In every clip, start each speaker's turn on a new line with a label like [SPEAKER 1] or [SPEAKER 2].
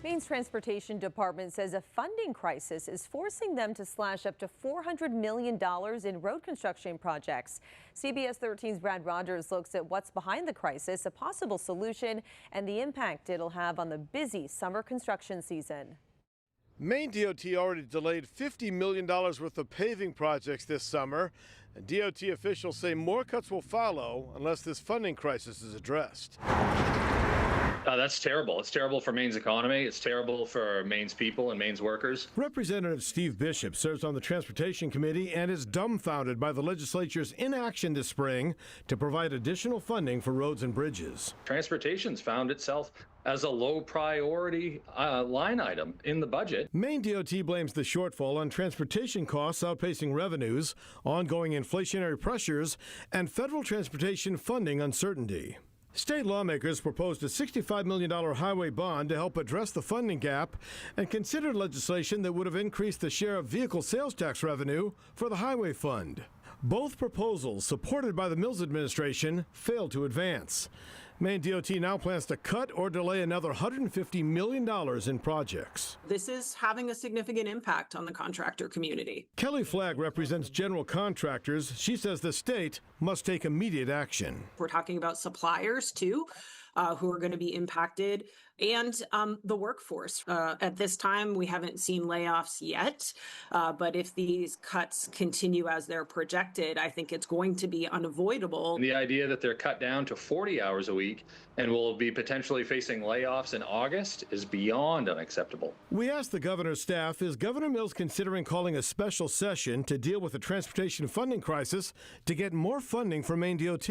[SPEAKER 1] Maine's Transportation Department says a funding crisis is forcing them to slash up to $400 million in road construction projects. CBS 13's Brad Rogers looks at what's behind the crisis, a possible solution, and the impact it'll have on the busy summer construction season.
[SPEAKER 2] Maine DOT already delayed $50 million worth of paving projects this summer, and DOT officials say more cuts will follow unless this funding crisis is addressed.
[SPEAKER 3] That's terrible. It's terrible for Maine's economy. It's terrible for Maine's people and Maine's workers.
[SPEAKER 2] Representative Steve Bishop serves on the Transportation Committee and is dumbfounded by the legislature's inaction this spring to provide additional funding for roads and bridges.
[SPEAKER 3] Transportation's found itself as a low priority line item in the budget.
[SPEAKER 2] Maine DOT blames the shortfall on transportation costs outpacing revenues, ongoing inflationary pressures, and federal transportation funding uncertainty. State lawmakers proposed a $65 million highway bond to help address the funding gap and considered legislation that would have increased the share of vehicle sales tax revenue for the highway fund. Both proposals, supported by the Mills administration, failed to advance. Maine DOT now plans to cut or delay another $150 million in projects.
[SPEAKER 4] This is having a significant impact on the contractor community.
[SPEAKER 2] Kelly Flagg represents general contractors. She says the state must take immediate action.
[SPEAKER 4] We're talking about suppliers, too, who are going to be impacted, and the workforce. At this time, we haven't seen layoffs yet, but if these cuts continue as they're projected, I think it's going to be unavoidable.
[SPEAKER 3] The idea that they're cut down to 40 hours a week and will be potentially facing layoffs in August is beyond unacceptable.
[SPEAKER 2] We asked the governor's staff, is Governor Mills considering calling a special session to deal with the transportation funding crisis to get more funding for Maine DOT?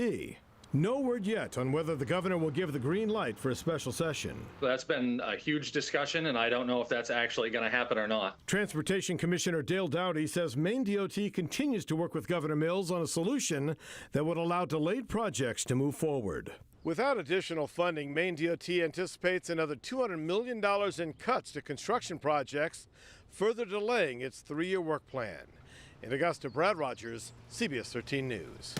[SPEAKER 2] No word yet on whether the governor will give the green light for a special session.
[SPEAKER 3] That's been a huge discussion, and I don't know if that's actually going to happen or not.
[SPEAKER 2] Transportation Commissioner Dale Dowdy says Maine DOT continues to work with Governor Mills on a solution that would allow delayed projects to move forward. Without additional funding, Maine DOT anticipates another $200 million in cuts to construction projects, further delaying its 3-year work plan. In Augusta, Brad Rogers, CBS 13 News.